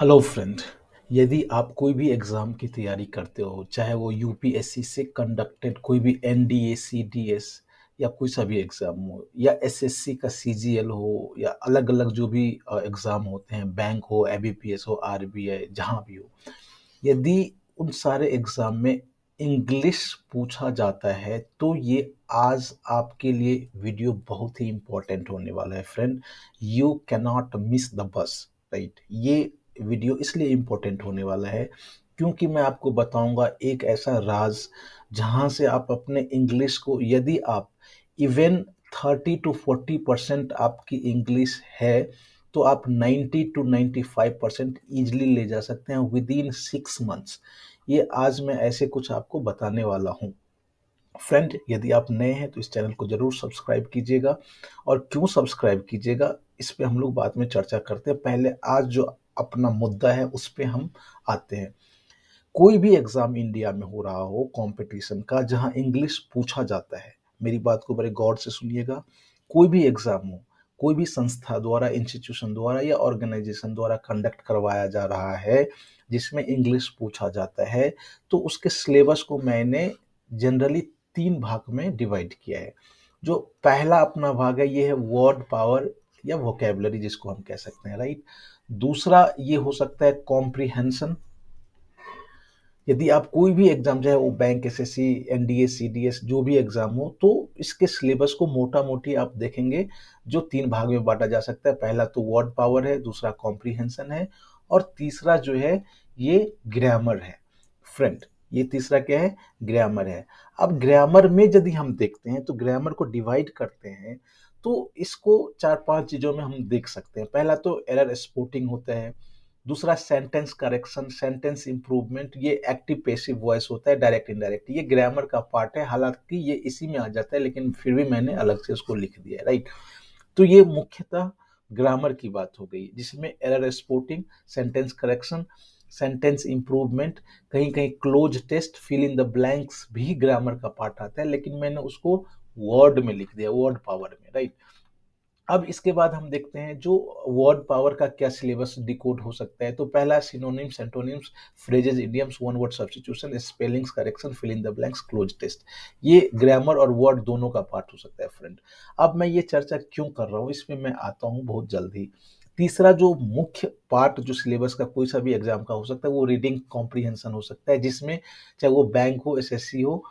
Hello friend. यदि आप कोई भी एग्ज़ाम की तैयारी करते हो, चाहे वो यूपीएससी से कंडक्टेड कोई भी एनडीए सीडीएस या कोई सा भी एग्ज़ाम हो, या एसएससी का सीजीएल हो, या अलग अलग जो भी एग्ज़ाम होते हैं, बैंक हो, एबीपीएस हो, आरबीआई, जहाँ भी हो, यदि उन सारे एग्ज़ाम में इंग्लिश पूछा जाता है तो ये आज आपके लिए वीडियो बहुत ही इम्पोर्टेंट होने वाला है friend. You can not miss the bus, right. ये वीडियो इसलिए इम्पोर्टेंट होने वाला है क्योंकि मैं आपको बताऊंगा एक ऐसा राज जहां से आप अपने इंग्लिश को, यदि आप इवन 30 to 40% आपकी इंग्लिश है, तो आप 90 to 95% ईजिली ले जा सकते हैं विद इन 6 मंथ्स। ये आज मैं ऐसे कुछ आपको बताने वाला हूँ फ्रेंड। यदि आप नए हैं तो इस चैनल को जरूर सब्सक्राइब कीजिएगा। और क्यों सब्सक्राइब कीजिएगा, इस पे हम लोग बाद में चर्चा करते हैं। पहले आज जो अपना मुद्दा है उस पे हम आते हैं। कोई भी एग्जाम इंडिया में हो रहा हो कंपटीशन का जहां इंग्लिश पूछा जाता है, मेरी बात को बड़े गौर से सुनिएगा। कोई भी एग्जाम हो, कोई भी संस्था द्वारा, इंस्टीट्यूशन द्वारा या ऑर्गेनाइजेशन द्वारा कंडक्ट करवाया जा रहा है जिसमें इंग्लिश पूछा जाता है, तो उसके सिलेबस को मैंने जनरली 3 भाग में डिवाइड किया है। जो पहला अपना भाग है ये है वर्ड पावर या वोकेबलरी, जिसको हम कह सकते हैं, राइट। दूसरा ये हो सकता है कॉम्प्रिहेंशन। यदि आप कोई भी एग्जाम, चाहे वो बैंक, एसएससी, एनडीए, सीडीएस, जो भी एग्जाम हो, तो इसके सिलेबस को मोटा मोटी आप देखेंगे जो 3 भाग में बांटा जा सकता है। पहला तो वर्ड पावर है, दूसरा कॉम्प्रिहेंशन है, और तीसरा जो है ये ग्रामर है फ्रेंड। ये तीसरा क्या है? ग्रामर है। अब ग्रामर में यदि हम देखते हैं तो ग्रामर को डिवाइड करते हैं तो इसको 4-5 चीजों में हम देख सकते हैं। पहला तो एरर स्पॉटिंग होता है, दूसरा सेंटेंस करेक्शन, सेंटेंस इंप्रूवमेंट, ये एक्टिव पैसिव वॉइस होता है, डायरेक्ट इनडायरेक्ट, ये ग्रामर का पार्ट है। हालांकि ये इसी में आ जाता है लेकिन फिर भी मैंने अलग से उसको लिख दिया है, राइट। तो ये मुख्यतः ग्रामर की बात हो गई जिसमें error spotting, sentence correction, sentence improvement, कहीं कहीं cloze test, fill in the blanks भी ग्रामर का पार्ट आता है, लेकिन मैंने उसको वर्ड में लिख दिया, वर्ड पावर में, राइट। अब इसके बाद हम देखते हैं जो वर्ड पावर का क्या सिलेबस डिकोड हो सकता है। तो पहला synonyms, antonyms, phrases, idioms, one word substitution, spellings correction, fill in the blanks, cloze test. ये ग्रामर और वर्ड दोनों का पार्ट हो सकता है फ्रेंड। अब मैं ये चर्चा क्यों कर रहा हूँ इसमें मैं आता हूँ बहुत जल्दी। तीसरा जो मुख्य पार्ट जो सिलेबस का कोई सा भी एग्जाम का हो सकता है वो रीडिंग कॉम्प्रिहेंशन हो सकता है, जिसमें चाहे वो बैंक हो, एसएससी हो,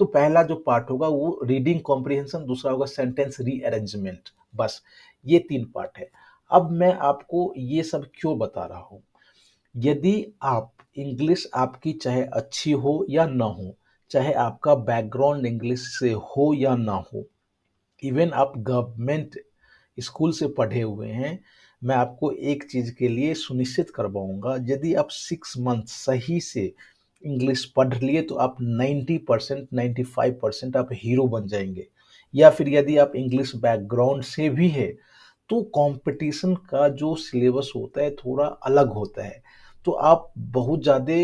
तो पहला जो पार्ट होगा वो रीडिंग कॉम्प्रिहेंशन, दूसरा होगा सेंटेंस रीअरेंजमेंट। बस ये 3 पार्ट है। अब मैं आपको ये सब क्यों बता रहा हूं। यदि आप इंग्लिश आपकी चाहे अच्छी हो या ना हो, चाहे आपका बैकग्राउंड इंग्लिश से हो या ना हो, इवन आप गवर्नमेंट स्कूल से पढ़े हुए हैं, मैं आपको एक चीज के लिए सुनिश्चित करवाऊंगा, यदि आप 6 मंथ सही से इंग्लिश पढ़ लिए तो आप 90%, 95% आप हीरो बन जाएंगे। या फिर यदि आप इंग्लिश बैकग्राउंड से भी है तो कंपटीशन का जो सिलेबस होता है थोड़ा अलग होता है। तो आप बहुत ज़्यादा,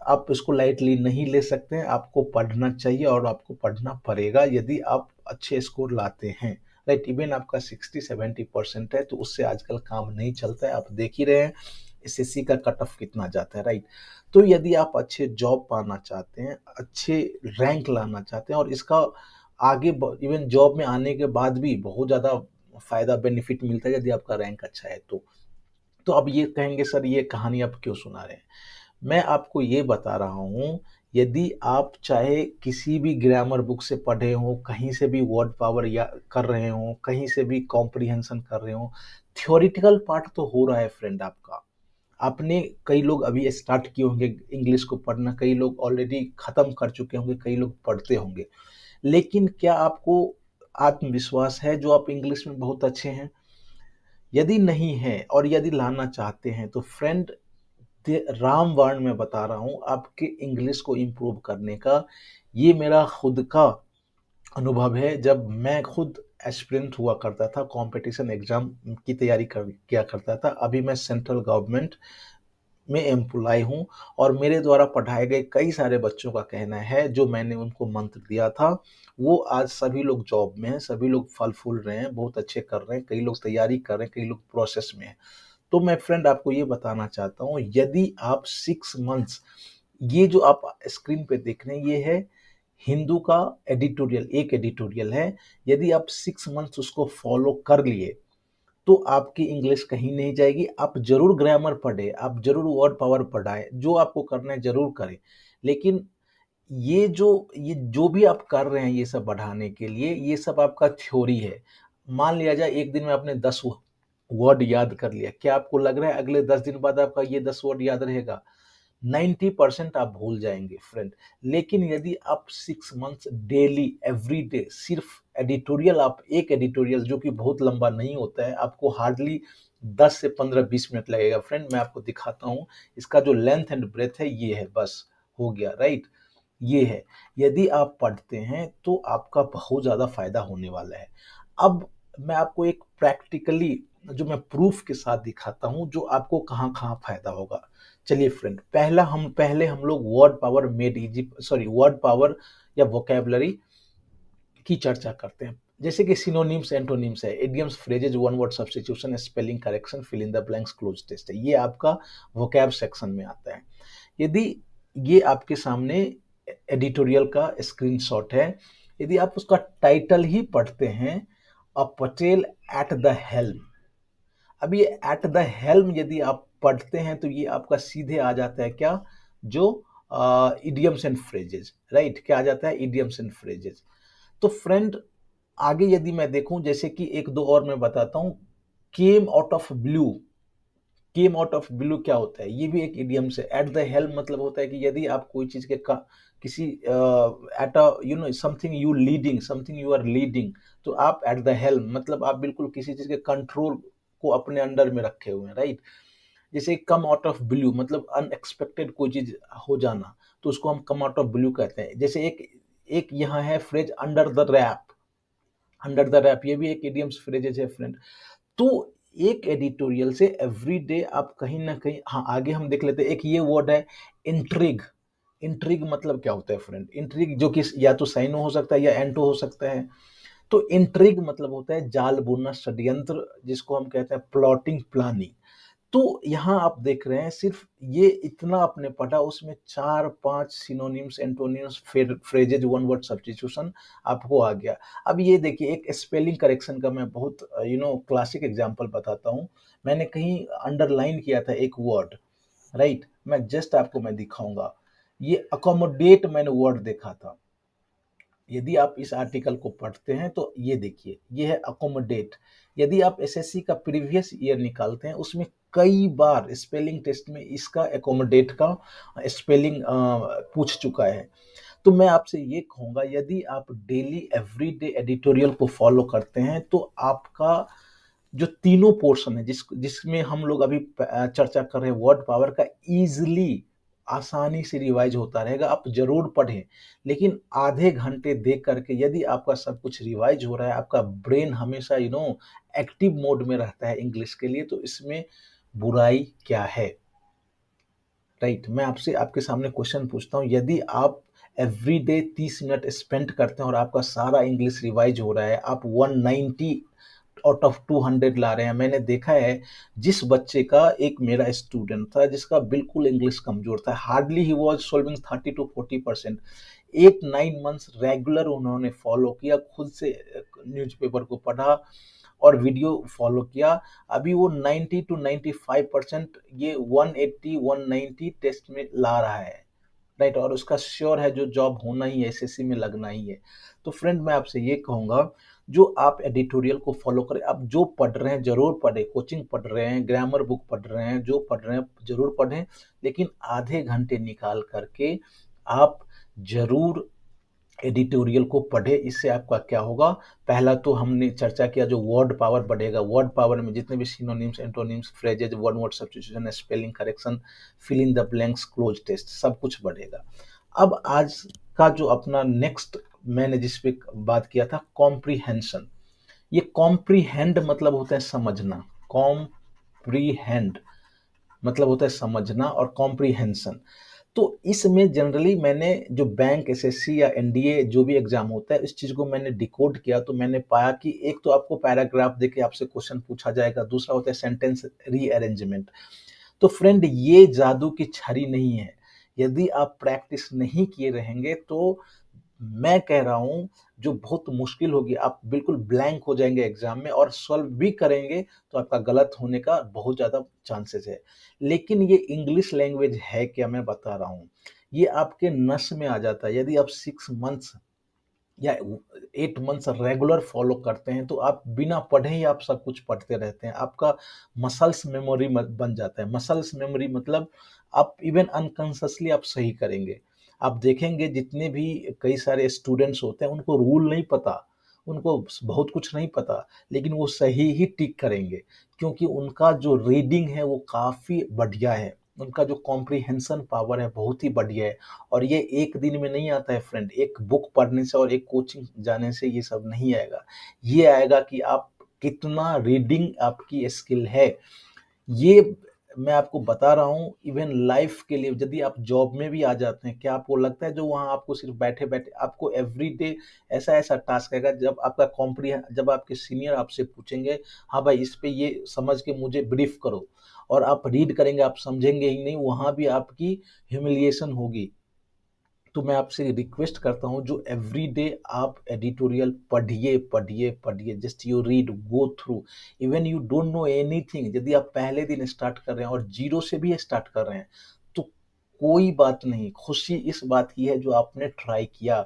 आप इसको लाइटली नहीं ले सकते हैं, आपको पढ़ना चाहिए और आपको पढ़ना पड़ेगा यदि आप अच्छे स्कोर लाते हैं, राइट। इवन आपका 60-70% है तो उससे आजकल काम नहीं चलता है। आप देख ही रहे हैं एसएससी का कट ऑफ कितना जाता है, राइट। तो यदि आप अच्छे जॉब पाना चाहते हैं, अच्छे रैंक लाना चाहते हैं, और इसका आगे इवन जॉब में आने के बाद भी बहुत ज़्यादा फायदा बेनिफिट मिलता है यदि आपका रैंक अच्छा है तो अब ये कहेंगे सर ये कहानी आप क्यों सुना रहे हैं। मैं आपको ये बता रहा हूँ, यदि आप चाहे किसी भी ग्रामर बुक से पढ़े हो, कहीं से भी वर्ड पावर या कर रहे हो, कहीं से भी कॉम्प्रिहेंशन कर रहे हो, थियोरिटिकल पार्ट तो हो रहा है फ्रेंड आपका। आपने, कई लोग अभी स्टार्ट किए होंगे इंग्लिश को पढ़ना, कई लोग ऑलरेडी खत्म कर चुके होंगे, कई लोग पढ़ते होंगे, लेकिन क्या आपको आत्मविश्वास है जो आप इंग्लिश में बहुत अच्छे हैं? यदि नहीं है और यदि लाना चाहते हैं तो फ्रेंड, रामबाण मैं बता रहा हूं आपके इंग्लिश को इम्प्रूव करने का। ये मेरा खुद का अनुभव है। जब मैं खुद एस्पिरेंट हुआ करता था, कंपटीशन एग्जाम की तैयारी किया करता था, अभी मैं सेंट्रल गवर्नमेंट में एम्प्लॉय हूँ, और मेरे द्वारा पढ़ाए गए कई सारे बच्चों का कहना है जो मैंने उनको मंत्र दिया था, वो आज सभी लोग जॉब में हैं, सभी लोग फल फूल रहे हैं, बहुत अच्छे कर रहे हैं, कई लोग तैयारी कर रहे हैं, कई लोग प्रोसेस में हैं। तो मैं फ्रेंड आपको ये बताना चाहता हूँ, यदि आप 6 मंथ्स, ये जो आप स्क्रीन पे देख रहे हैं ये है हिंदू का एडिटोरियल, एक एडिटोरियल है। यदि आप 6 मंथ्स उसको फॉलो कर लिए तो आपकी इंग्लिश कहीं नहीं जाएगी। आप जरूर ग्रामर पढ़े, आप जरूर वर्ड पावर पढ़ाए, जो आपको करना है जरूर करें, लेकिन ये जो भी आप कर रहे हैं ये सब बढ़ाने के लिए, ये सब आपका थ्योरी है। मान लिया जाए एक दिन में आपने 10 वर्ड याद कर लिया, क्या आपको लग रहा है अगले 10 दिन बाद आपका ये 10 वर्ड याद रहेगा? 90% आप भूल जाएंगे फ्रेंड। लेकिन यदि आप 6 मंथ्स डेली एवरी डे सिर्फ एडिटोरियल, आप एक एडिटोरियल जो कि बहुत लंबा नहीं होता है, आपको हार्डली 10 से 15-20 मिनट लगेगा फ्रेंड। मैं आपको दिखाता हूँ, इसका जो लेंथ एंड ब्रेथ है ये है, बस हो गया, राइट। ये है, यदि आप पढ़ते हैं तो आपका बहुत ज़्यादा फायदा होने वाला है। अब मैं आपको एक प्रैक्टिकली जो मैं प्रूफ के साथ दिखाता हूं, जो आपको कहाँ कहाँ फायदा होगा। चलिए फ्रेंड, पहले हम लोग word power made easy, sorry word power या वोकेबलरी की चर्चा करते हैं। जैसे कि सिनोनिम्स, एंटोनिम्स है, idioms, phrases, one word substitution, spelling correction, fill in the blanks, cloze test है, ये आपका वोकैब सेक्शन में आता है। यदि ये आपके सामने एडिटोरियल का स्क्रीनशॉट है, यदि आप उसका टाइटल ही पढ़ते हैं, अ पटेल एट द हेल्म। अब ये एट द हेल्म यदि आप पढ़ते हैं तो ये आपका सीधे आ जाता है क्या, जो इडियम्स एंड फ्रेजेस, राइट, क्या आ जाता है, इडियम्स एंड फ्रेजेस। तो फ्रेंड आगे यदि मैं देखूं, जैसे कि एक दो और मैं बताता हूं, came out of blue. Came out of blue क्या होता है, ये भी एक इडियम से। एट द हेल्म मतलब होता है कि यदि आप कोई चीज के किसी at a something you leading, something you are leading, तो आप एट द हेल्म मतलब आप बिल्कुल किसी चीज के कंट्रोल को अपने अंडर में रखे हुए हैं, राइट। जैसे कम आउट ऑफ ब्लू मतलब अनएक्सपेक्टेड कोई चीज हो जाना, तो उसको हम कम आउट ऑफ ब्लू कहते हैं। जैसे एक एक यहाँ है phrase under the wrap, under the wrap, ये भी एक इडियम्स फ्रेजेज है फ्रेंड। तो एक एडिटोरियल से एवरी डे आप कहीं ना कहीं, हाँ आगे हम देख लेते हैं। एक ये वर्ड है इंट्रिग। इंट्रिग मतलब क्या होता है फ्रेंड, इंट्रिग जो कि या तो साइनो हो सकता है या एंटो हो सकता है। तो इंट्रिग मतलब होता है जाल बुनना, षड्यंत्र, जिसको हम कहते हैं प्लॉटिंग, प्लानिंग। तो यहाँ आप देख रहे हैं सिर्फ ये इतना आपने पढ़ा, उसमें 4-5 synonyms, antonyms, phrases, one word substitution आपको आ गया। अब ये देखिए एक स्पेलिंग करेक्शन का मैं बहुत क्लासिक एग्जांपल बताता हूँ। मैंने कहीं अंडरलाइन किया था एक वर्ड, राइट, मैं जस्ट आपको मैं दिखाऊंगा। ये अकोमोडेट मैंने वर्ड देखा था। यदि आप इस आर्टिकल को पढ़ते हैं तो ये देखिए, ये है अकोमोडेट। यदि आप एसएससी का प्रीवियस ईयर निकालते हैं, उसमें कई बार स्पेलिंग टेस्ट में इसका एकोमोडेट का स्पेलिंग पूछ चुका है। तो मैं आपसे ये कहूंगा, यदि आप डेली एवरीडे एडिटोरियल को फॉलो करते हैं तो आपका जो तीनों पोर्शन है, जिसमें हम लोग अभी चर्चा कर रहे हैं वर्ड पावर का, इजीली आसानी से रिवाइज होता रहेगा। आप जरूर पढ़ें, लेकिन आधे घंटे देख करके यदि आपका सब कुछ रिवाइज हो रहा है, आपका ब्रेन हमेशा एक्टिव मोड में रहता है इंग्लिश के लिए, तो इसमें बुराई क्या है, राइट। मैं आपसे आपके सामने क्वेश्चन पूछता हूँ, यदि आप एवरी डे 30 मिनट स्पेंड करते हैं और आपका सारा इंग्लिश रिवाइज हो रहा है, आप 190 आउट ऑफ 200 ला रहे हैं। मैंने देखा है, जिस बच्चे का, एक मेरा स्टूडेंट था जिसका बिल्कुल इंग्लिश कमजोर था, hardly he was solving 30 to 40%। 8-9 months regular उन्होंने फॉलो किया, खुद से न्यूज़पेपर को पढ़ा और वीडियो फॉलो किया। अभी वो 90 to 95% ये 180-190 टेस्ट में ला रहा है, राइट। और उसका श्योर है जो जॉब होना ही है, एसएससी में लगना ही है। तो फ्रेंड मैं आपसे ये कहूंगा, जो आप एडिटोरियल को फॉलो करें। आप जो पढ़ रहे हैं जरूर पढ़ें, कोचिंग पढ़ रहे हैं, ग्रामर बुक पढ़ रहे हैं, जो पढ़ रहे हैं जरूर पढ़ें, लेकिन आधे घंटे निकाल करके आप जरूर एडिटोरियल को पढ़े। इससे आपका क्या होगा, पहला तो हमने चर्चा किया, जो वर्ड पावर बढ़ेगा। वर्ड पावर में जितने भी synonyms, antonyms, phrases, one word substitution, spelling correction, fill in the blanks, cloze test, सब कुछ बढ़ेगा। अब आज का जो अपना नेक्स्ट मैंने जिस पे बात किया था, कॉम्प्रीहेंशन। ये कॉम्प्रीहेंड मतलब होता है समझना, कॉम्प्रीहेंड मतलब होता है समझना, और कॉम्प्रीहेंशन। तो इसमें जनरली मैंने जो बैंक, एसएससी या एनडीए जो भी एग्जाम होता है, इस चीज को मैंने डिकोड किया, तो मैंने पाया कि एक तो आपको पैराग्राफ देके आपसे क्वेश्चन पूछा जाएगा, दूसरा होता है सेंटेंस रीअरेंजमेंट। तो फ्रेंड, ये जादू की छड़ी नहीं है। यदि आप प्रैक्टिस नहीं किए रहेंगे तो मैं कह रहा हूं जो बहुत मुश्किल होगी, आप बिल्कुल ब्लैंक हो जाएंगे एग्जाम में, और सॉल्व भी करेंगे तो आपका गलत होने का बहुत ज्यादा चांसेस है। लेकिन ये इंग्लिश लैंग्वेज है क्या, मैं बता रहा हूँ, ये आपके नस में आ जाता है। यदि आप 6 मंथ्स या 8 मंथ्स रेगुलर फॉलो करते हैं तो आप बिना पढ़े ही आप सब कुछ पढ़ते रहते हैं। आपका मसल्स मेमोरी बन जाता है। मसल्स मेमोरी मतलब आप इवन अनकॉन्शियसली आप सही करेंगे। आप देखेंगे जितने भी कई सारे स्टूडेंट्स होते हैं उनको रूल नहीं पता, उनको बहुत कुछ नहीं पता, लेकिन वो सही ही टिक करेंगे, क्योंकि उनका जो रीडिंग है वो काफ़ी बढ़िया है, उनका जो कॉम्प्रिहेंशन पावर है बहुत ही बढ़िया है। और ये एक दिन में नहीं आता है फ्रेंड, एक बुक पढ़ने से और एक कोचिंग जाने से ये सब नहीं आएगा। ये आएगा कि आप कितना रीडिंग आपकी स्किल है। ये मैं आपको बता रहा हूँ, इवन लाइफ के लिए यदि आप जॉब में भी आ जाते हैं, क्या आपको लगता है जो वहाँ आपको सिर्फ बैठे बैठे आपको एवरी डे ऐसा ऐसा टास्क आएगा, जब आपका जब आपके सीनियर आपसे पूछेंगे, हाँ भाई इस पे ये समझ के मुझे ब्रीफ करो, और आप रीड करेंगे, आप समझेंगे ही नहीं, वहाँ भी आपकी ह्यूमिलिएशन होगी। तो मैं आपसे रिक्वेस्ट करता हूँ जो एवरी डे आप एडिटोरियल पढ़िए पढ़िए पढ़िए, just you read, go through, even you don't know anything, यदि आप पहले दिन स्टार्ट कर रहे हैं और जीरो से भी स्टार्ट कर रहे हैं तो कोई बात नहीं, खुशी इस बात की है जो आपने ट्राई किया।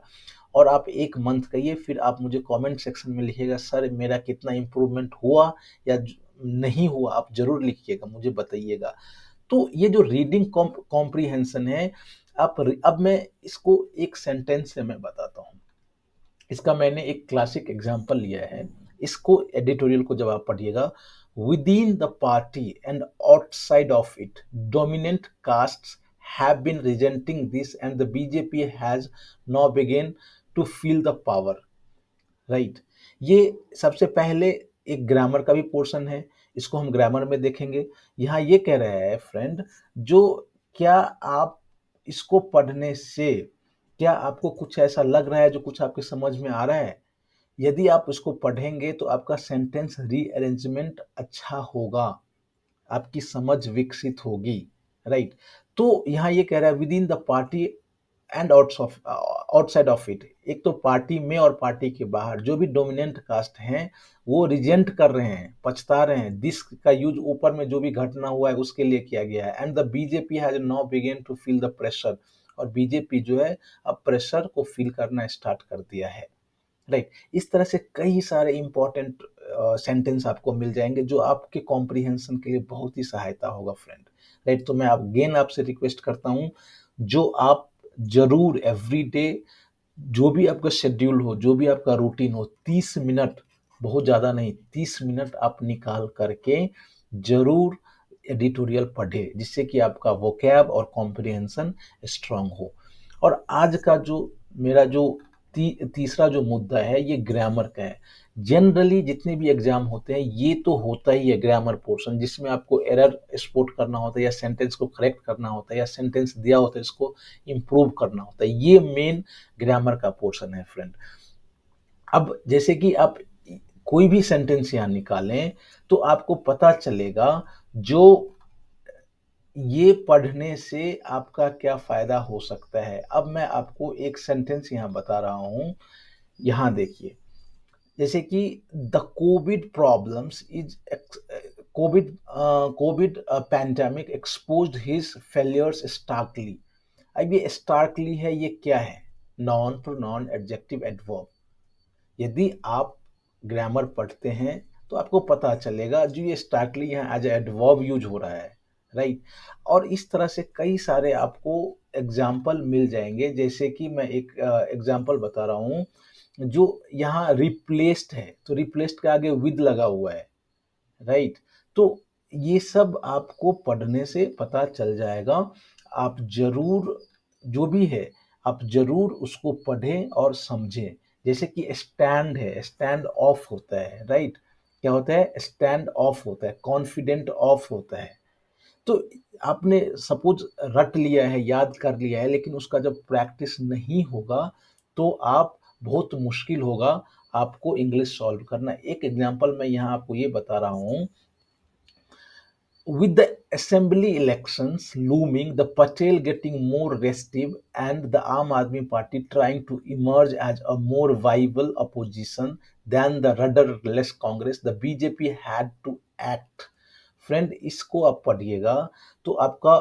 और आप 1 मंथ कहिए, फिर आप मुझे कमेंट सेक्शन में लिखिएगा सर मेरा कितना इम्प्रूवमेंट हुआ या नहीं हुआ, आप जरूर लिखिएगा, मुझे बताइएगा। तो ये जो रीडिंग कॉम्प्रिहेंशन है, अब मैं इसको एक सेंटेंस से मैं बताता हूँ। इसका मैंने एक क्लासिक एग्जांपल लिया है। इसको एडिटोरियल को जब आप पढ़िएगा, within the party and outside of it dominant castes have been resenting this and the BJP has now begin to feel the power. Right. ये सबसे पहले एक ग्रामर का भी पोर्शन है, इसको हम ग्रामर में देखेंगे। यहाँ ये कह रहा है फ्रेंड, जो क्या आप इसको पढ़ने से क्या आपको कुछ ऐसा लग रहा है जो कुछ आपके समझ में आ रहा है? यदि आप इसको पढ़ेंगे तो आपका सेंटेंस रीअरेंजमेंट अच्छा होगा, आपकी समझ विकसित होगी। राइट। तो यहाँ ये कह रहा है with in the party and outside of it, एक तो पार्टी में और पार्टी के बाहर जो भी डोमिनेंट कास्ट हैं वो रिजेंट कर रहे हैं, पछता रहे हैं। दिस का यूज ऊपर में जो भी घटना हुआ है उसके लिए किया गया है। And the BJP has now begin to feel the pressure, और बीजेपी जो है अब प्रेशर को फील करना स्टार्ट कर दिया है। राइट। इस तरह से कई सारे इंपॉर्टेंट सेंटेंस आपको मिल जाएंगे जो आपके कॉम्प्रिहेंशन के लिए बहुत ही सहायता होगा फ्रेंड। राइट। तो मैं अगेन आपसे रिक्वेस्ट करता हूँ, जो आप जरूर एवरी डे, जो भी आपका शेड्यूल हो, जो भी आपका रूटीन हो, 30 मिनट, बहुत ज़्यादा नहीं, 30 मिनट आप निकाल करके जरूर एडिटोरियल पढ़े, जिससे कि आपका वोकैब और कॉम्प्रिहेंशन स्ट्रांग हो। और आज का जो मेरा जो तीसरा जो मुद्दा है ये ग्रामर का है। जनरली जितने भी एग्जाम होते हैं ये तो होता ही है ग्रामर पोर्शन, जिसमें आपको एरर स्पॉट करना होता है या सेंटेंस को करेक्ट करना होता है या सेंटेंस दिया होता है इसको इम्प्रूव करना होता है। ये मेन ग्रामर का पोर्शन है फ्रेंड। अब जैसे कि आप कोई भी सेंटेंस यहाँ निकालें तो आपको पता चलेगा जो ये पढ़ने से आपका क्या फायदा हो सकता है। अब मैं आपको एक सेंटेंस यहाँ बता रहा हूँ, यहाँ देखिए। जैसे कि the Covid problems is Covid pandemic exposed his failures starkly. अब ये स्टार्कली है, ये क्या है? Non pronoun adjective adverb. यदि आप ग्रामर पढ़ते हैं तो आपको पता चलेगा जो ये स्टार्कली यहाँ एज एडवर्ब यूज हो रहा है। राइट। और इस तरह से कई सारे आपको एग्जाम्पल मिल जाएंगे। जैसे कि मैं एक एग्जाम्पल बता रहा हूँ, जो यहाँ रिप्लेस्ड है तो रिप्लेस्ड के आगे विद लगा हुआ है। राइट। तो ये सब आपको पढ़ने से पता चल जाएगा। आप जरूर जो भी है आप जरूर उसको पढ़ें और समझें। जैसे कि स्टैंड है, स्टैंड ऑफ होता है। राइट। क्या होता है? स्टैंड ऑफ होता है, कॉन्फिडेंट ऑफ होता है। तो आपने सपोज रट लिया है, याद कर लिया है, लेकिन उसका जब प्रैक्टिस नहीं होगा तो आप बहुत मुश्किल होगा आपको इंग्लिश सॉल्व करना। एक एग्जांपल मैं यहाँ आपको ये बता रहा हूँ। With the assembly elections looming, the Patel getting more restive, and the Aam Aadmi Party trying to emerge as a more viable opposition than the rudderless Congress, the BJP had to act. Friend, इसको आप पढ़िएगा तो आपका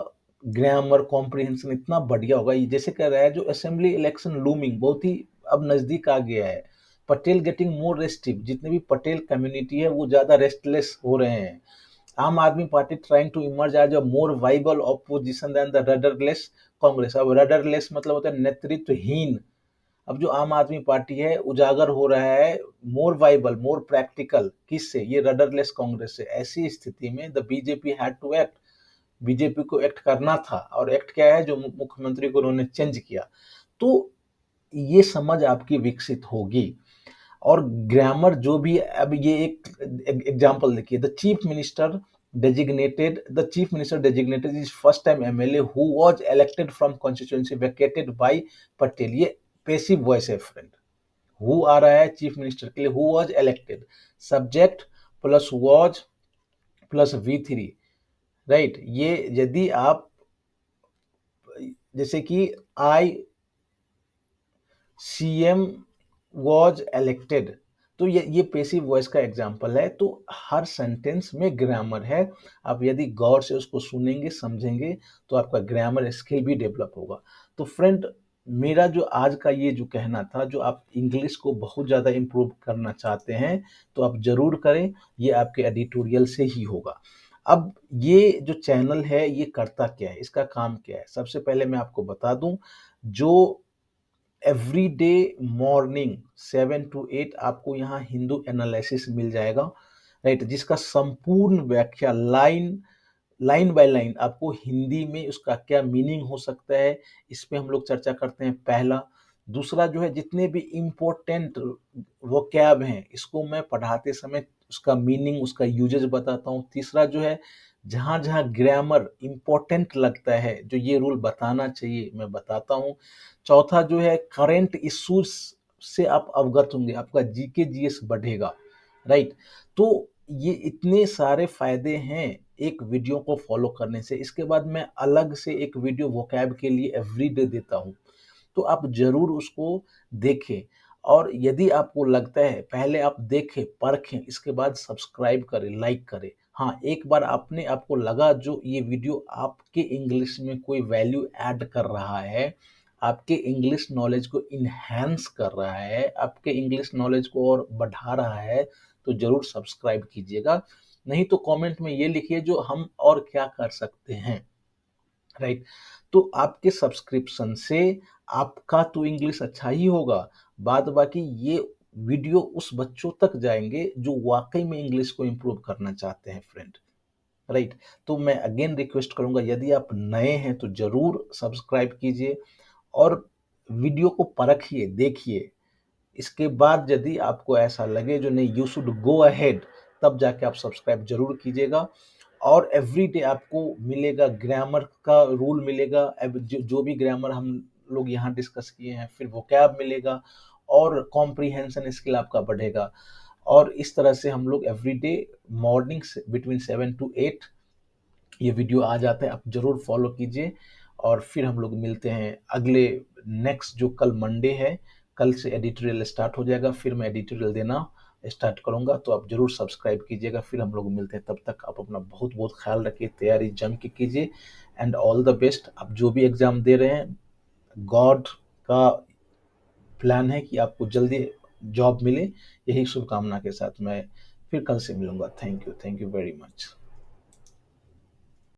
grammar comprehension इतना बढ़िया होगा। ये जैसे कह रहा है जो असेंबली इलेक्शन लूमिंग बहुत ही अब नजदीक आ गया है, पटेल गेटिंग मोर रेस्टिव, जितने भी पटेल कम्युनिटी है वो ज्यादा रेस्टलेस हो रहे हैं। Aam Aadmi Party trying to emerge as a more viable opposition than the rudderless Congress. अब रडरलेस मतलब होता है नेतृत्वहीन। अब जो आम आदमी पार्टी है उजागर हो रहा है मोर वाइबल, मोर प्रैक्टिकल, किससे? ये रडरलेस कांग्रेस से। ऐसी स्थिति में the BJP had to act, BJP को एक्ट करना था, और एक्ट क्या है? जो मुख्यमंत्री को उन्होंने चेंज किया। तो ये समझ आपकी विकसित होगी। और ग्रामर जो भी, अब ये एक एग्जांपल देखिए, the chief minister designated is first time MLA who was elected from constituency vacated by Patel. ये पेसिव वॉइस है फ्रेंड। हु आ रहा है चीफ मिनिस्टर के लिए, who was elected, subject plus was plus V3, right. ये यदि आप जैसे कि आई सीएम वॉज इलेक्टेड, तो ये पेसिव वॉइस का एग्जाम्पल है। तो हर सेंटेंस में ग्रामर है। आप यदि गौर से उसको सुनेंगे समझेंगे तो आपका ग्रामर स्किल भी डेवलप होगा। तो फ्रेंड, मेरा जो आज का ये जो कहना था, जो आप इंग्लिश को बहुत ज़्यादा इम्प्रूव करना चाहते हैं तो आप जरूर करें, ये आपके एडिटोरियल से ही होगा। अब ये जो चैनल है ये करता क्या है, इसका काम क्या है? सबसे पहले मैं आपको बता दूं, जो एवरी डे मॉर्निंग 7 to 8 आपको यहाँ हिंदू एनालिसिस मिल जाएगा, राइट, जिसका संपूर्ण व्याख्या लाइन लाइन बाय लाइन आपको हिंदी में उसका क्या मीनिंग हो सकता है, इस पे हम लोग चर्चा करते हैं, पहला। दूसरा जो है, जितने भी इम्पोर्टेंट वोकैब हैं इसको मैं पढ़ाते समय उसका मीनिंग, उसका यूजेज बताता हूँ। तीसरा जो है, जहाँ जहाँ ग्रामर इम्पोर्टेंट लगता है, जो ये रूल बताना चाहिए, मैं बताता हूँ। चौथा जो है, करेंट इश्यूज से आप अवगत होंगे, आपका जीके जीएस बढ़ेगा, राइट। तो ये इतने सारे फायदे हैं एक वीडियो को फॉलो करने से। इसके बाद मैं अलग से एक वीडियो वोकैब के लिए एवरी डे देता हूँ, तो आप जरूर उसको देखें। और यदि आपको लगता है, पहले आप देखें परखें, इसके बाद सब्सक्राइब करें, लाइक करें। हाँ, एक बार आपको लगा जो ये वीडियो आपके इंग्लिश में कोई वैल्यू ऐड कर रहा है, आपके इंग्लिश नॉलेज को इन्हेंस कर रहा है, आपके इंग्लिश नॉलेज को और बढ़ा रहा है, तो जरूर सब्सक्राइब कीजिएगा। नहीं तो कमेंट में ये लिखिए जो हम और क्या कर सकते हैं, राइट। तो आपके सब्सक्रिप्शन से आपका तो इंग्लिश अच्छा ही होगा, बाद बाकी ये वीडियो उस बच्चों तक जाएंगे जो वाकई में इंग्लिश को इम्प्रूव करना चाहते हैं फ्रेंड, राइट। तो मैं अगेन रिक्वेस्ट करूंगा, यदि आप नए हैं तो जरूर सब्सक्राइब कीजिए और वीडियो को परखिए, देखिए। इसके बाद यदि आपको ऐसा लगे जो नहीं, यू शुड गो अहेड, तब जाके आप सब्सक्राइब जरूर कीजिएगा। और एवरी डे आपको मिलेगा ग्रामर का रूल मिलेगा, जो भी ग्रामर हम लोग यहाँ डिस्कस किए हैं, फिर वोकैब मिलेगा और कॉम्प्रिहेंशन स्किल आपका बढ़ेगा। और इस तरह से हम लोग every day morning between 7 to 8 ये वीडियो आ जाता है, आप जरूर फॉलो कीजिए। और फिर हम लोग मिलते हैं अगले नेक्स्ट, जो कल मंडे है, कल से एडिटोरियल स्टार्ट हो जाएगा, फिर मैं एडिटोरियल देना स्टार्ट करूंगा, तो आप जरूर सब्सक्राइब कीजिएगा। फिर हम लोग मिलते हैं, तब तक आप अपना बहुत बहुत ख्याल रखिए, तैयारी जम के कीजिए, एंड ऑल द बेस्ट। आप जो भी एग्जाम दे रहे हैं, गॉड का प्लान है कि आपको जल्दी जॉब मिले, यही शुभकामना के साथ मैं फिर कल से मिलूंगा। Thank you very much.